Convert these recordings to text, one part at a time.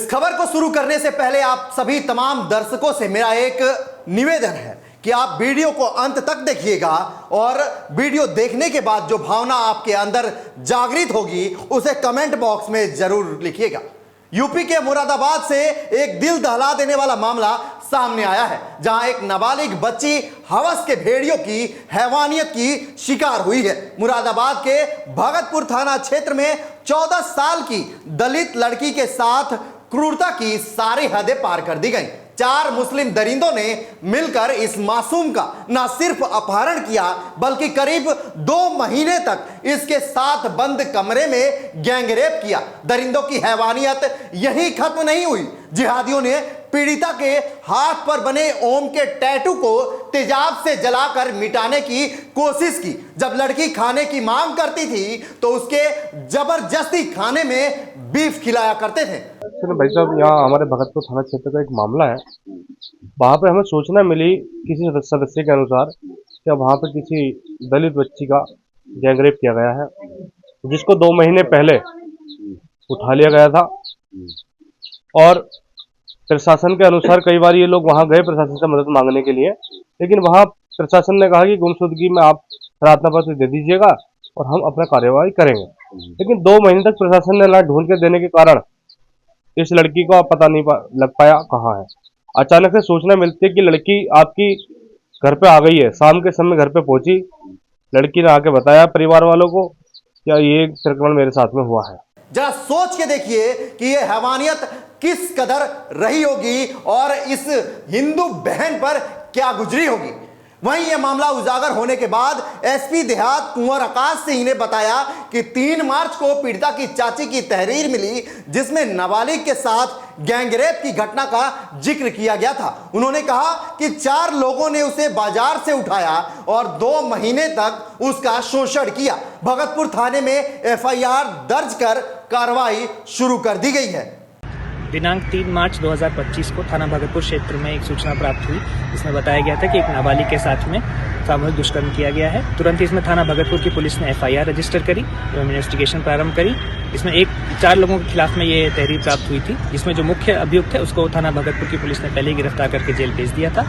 इस खबर को शुरू करने से पहले आप सभी तमाम दर्शकों से मेरा एक निवेदन है कि आप वीडियो को अंत तक देखिएगा और वीडियो देखने के बाद जो भावना आपके अंदर जागृत होगी उसे कमेंट बॉक्स में जरूर लिखिएगा। यूपी के मुरादाबाद से एक दिल दहला देने वाला मामला सामने आया है, जहां एक नाबालिग बच्ची हवस के भेड़ियों की हैवानियत की शिकार हुई है। मुरादाबाद के भगतपुर थाना क्षेत्र में 14 साल की दलित लड़की के साथ क्रूरता की सारी हदें पार कर दी गई। 4 मुस्लिम दरिंदों ने मिलकर इस मासूम का न सिर्फ अपहरण किया बल्कि करीब 2 महीने तक इसके साथ बंद कमरे में गैंगरेप किया। दरिंदों की हैवानियत यहीं खत्म नहीं हुई। जिहादियों ने पीड़िता के हाथ पर बने ओम के टैटू को तेजाब से जलाकर मिटाने की कोशिश की। जब लड़की खाने की मांग करती थी तो उसके जबरदस्ती खाने में बीफ खिलाया करते थे। भाई साहब, यहाँ हमारे भगतपुर थाना क्षेत्र का एक मामला है। वहाँ पे हमें सूचना मिली किसी सदस्य के अनुसार कि वहाँ पे किसी दलित बच्ची का गैंगरेप किया गया है, जिसको 2 महीने पहले उठा लिया गया था। और प्रशासन के अनुसार कई बार ये लोग वहाँ गए प्रशासन से मदद मांगने के लिए, लेकिन वहाँ प्रशासन ने कहा कि गुमशुदगी में आप प्रार्थना पत्र दे दीजिएगा और हम अपना कार्यवाही करेंगे। लेकिन 2 महीने तक प्रशासन ने ना ढूंढ के देने के कारण इस लड़की को पता नहीं लग पाया कहाँ है। अचानक से सूचना मिलती है कि लड़की आपकी घर पे आ गई है। शाम के समय घर पे पहुंची लड़की ने आके बताया परिवार वालों को क्या ये संक्रमण मेरे साथ में हुआ है। जरा सोच के देखिए कि ये हैवानियत किस कदर रही होगी और इस हिंदू बहन पर क्या गुजरी होगी। वहीं यह मामला उजागर होने के बाद एसपी देहात कुंवर आकाश सिंह ने बताया कि 3 मार्च को पीड़िता की चाची की तहरीर मिली, जिसमें नाबालिग के साथ गैंगरेप की घटना का जिक्र किया गया था। उन्होंने कहा कि 4 लोगों ने उसे बाजार से उठाया और 2 महीने तक उसका शोषण किया। भगतपुर थाने में एफआईआर दर्ज कर कार्रवाई शुरू कर दी गई है। दिनांक 3 मार्च 2025 को थाना भगतपुर क्षेत्र में एक सूचना प्राप्त हुई, जिसमें बताया गया था कि एक नाबालिग के साथ में सामूहिक दुष्कर्म किया गया है। तुरंत इसमें थाना भगतपुर की पुलिस ने एफआईआर रजिस्टर करी एवं इन्वेस्टिगेशन प्रारंभ करी। इसमें 4 लोगों के खिलाफ में ये तहरीर प्राप्त हुई थी, जिसमें जो मुख्य अभियुक्त है उसको थाना भगतपुर की पुलिस ने पहले ही गिरफ्तार करके जेल भेज दिया था।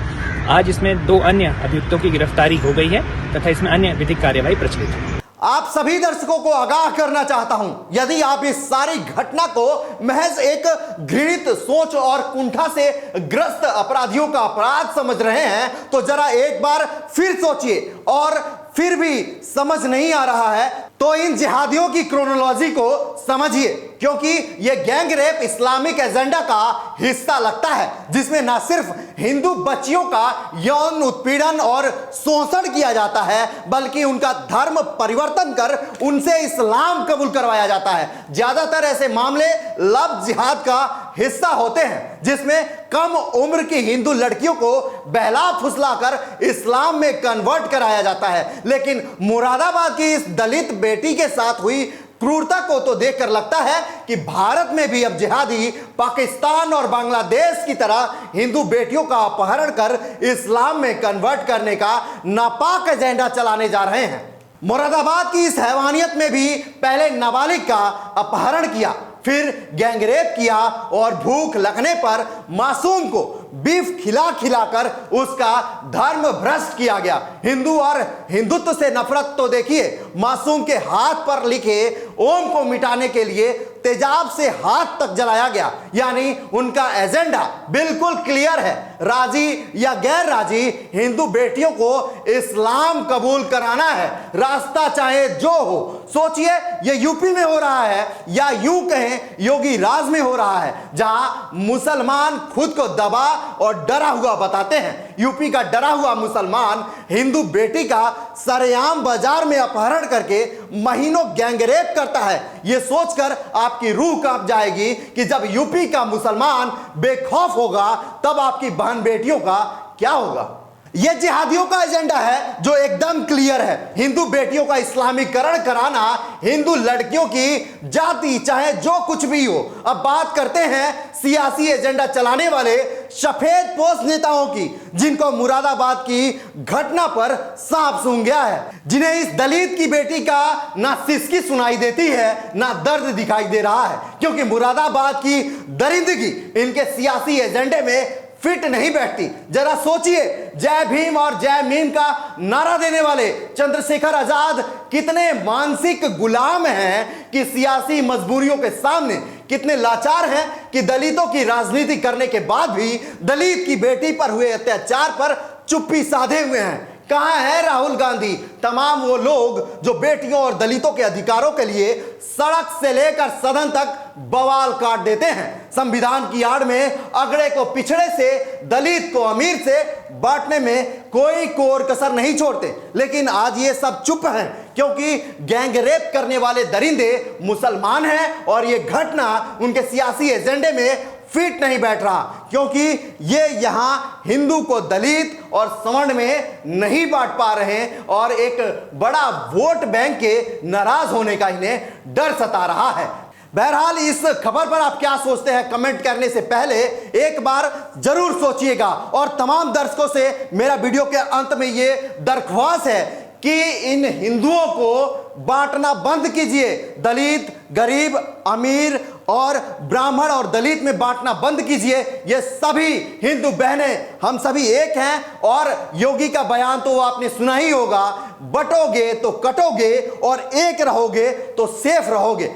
आज इसमें 2 अन्य अभियुक्तों की गिरफ्तारी हो गई है तथा इसमें अन्य विधिक कार्यवाही प्रचलित है। आप सभी दर्शकों को आगाह करना चाहता हूं, यदि आप इस सारी घटना को महज एक घृणित सोच और कुंठा से ग्रस्त अपराधियों का अपराध समझ रहे हैं तो जरा एक बार फिर सोचिए, और फिर भी समझ नहीं आ रहा है तो इन जिहादियों की क्रोनोलॉजी को समझिए, क्योंकि यह गैंग रेप इस्लामिक एजेंडा का हिस्सा लगता है, जिसमें न सिर्फ हिंदू बच्चियों का यौन उत्पीड़न और शोषण किया जाता है बल्कि उनका धर्म परिवर्तन कर उनसे इस्लाम कबूल करवाया जाता है। ज्यादातर ऐसे मामले लव जिहाद का हिस्सा होते हैं, जिसमें कम उम्र की हिंदू लड़कियों को बहला फुसलाकर इस्लाम में कन्वर्ट कराया जाता है। लेकिन मुरादाबाद की इस दलित बेटी के साथ हुई क्रूरता को तो देखकर लगता है कि भारत में भी अब जिहादी पाकिस्तान और बांग्लादेश की तरह हिंदू बेटियों का अपहरण कर इस्लाम में कन्वर्ट करने का नापाक एजेंडा चलाने जा रहे हैं। मुरादाबाद की इस हैवानियत में भी पहले नाबालिग का अपहरण किया, फिर गैंगरेप किया और भूख लगने पर मासूम को बीफ खिला खिलाकर उसका धर्म भ्रष्ट किया गया। हिंदू और हिंदुत्व से नफरत तो देखिए, मासूम के हाथ पर लिखे ओम को मिटाने के लिए तेजाब से हाथ तक जलाया गया। यानी उनका एजेंडा बिल्कुल क्लियर है, राजी या गैर राजी हिंदू बेटियों को इस्लाम कबूल कराना है, रास्ता चाहे जो हो। सोचिए ये यूपी में हो रहा है या यूं कहें योगी राज में हो रहा है, जहां मुसलमान खुद को दबा और डरा हुआ बताते हैं। यूपी का डरा हुआ मुसलमान हिंदू बेटी का सरेआम बाजार में अपहरण करके महीनों गैंगरेप करता है। यह सोचकर आपकी रूह कांप जाएगी कि जब यूपी का मुसलमान बेखौफ होगा तब आपकी बहन बेटियों का क्या होगा। यह जिहादियों का एजेंडा है जो एकदम क्लियर है। हिंदू बेटियों का इस्लामीकरण कराना, हिंदू लड़कियों की जाति चाहे जो कुछ भी हो। अब बात करते हैं सियासी एजेंडा चलाने वाले सफेद पोश नेताओं की, जिनको मुरादाबाद की घटना पर सांप सूंघ गया है, जिन्हें इस दलित की बेटी का ना सिसकी सुनाई देती है ना दर्द दिखाई दे रहा है, क्योंकि मुरादाबाद की दरिंदगी इनके सियासी एजेंडे में फिट नहीं बैठती। जरा सोचिए, जय भीम और जय मीम का नारा देने वाले चंद्रशेखर आजाद कितने मानसिक गुलाम हैं कि सियासी मजबूरियों के सामने कितने लाचार हैं कि दलितों की राजनीति करने के बाद भी दलित की बेटी पर हुए अत्याचार पर चुप्पी साधे हुए हैं। कहां है राहुल गांधी, तमाम वो लोग जो बेटियों और दलितों के अधिकारों के लिए सड़क से लेकर सदन तक बवाल काट देते हैं, संविधान की आड़ में अगड़े को पिछड़े से, दलित को अमीर से बांटने में कोई कोर कसर नहीं छोड़ते। लेकिन आज ये सब चुप हैं, क्योंकि गैंगरेप करने वाले दरिंदे मुसलमान हैं और ये घटना उनके सियासी एजेंडे में फिट नहीं बैठ रहा, क्योंकि ये यहां हिंदू को दलित और सवर्ण में नहीं बांट पा रहे हैं और एक बड़ा वोट बैंक के नाराज होने का इन्हें डर सता रहा है। बहरहाल इस खबर पर आप क्या सोचते हैं, कमेंट करने से पहले एक बार जरूर सोचिएगा। और तमाम दर्शकों से मेरा वीडियो के अंत में ये दरख्वास्त है कि इन हिंदुओं को बांटना बंद कीजिए। दलित, गरीब, अमीर और ब्राह्मण और दलित में बांटना बंद कीजिए। ये सभी हिंदू बहनें, हम सभी एक हैं। और योगी का बयान तो वो आपने सुना ही होगा, बटोगे तो कटोगे और एक रहोगे तो सेफ रहोगे।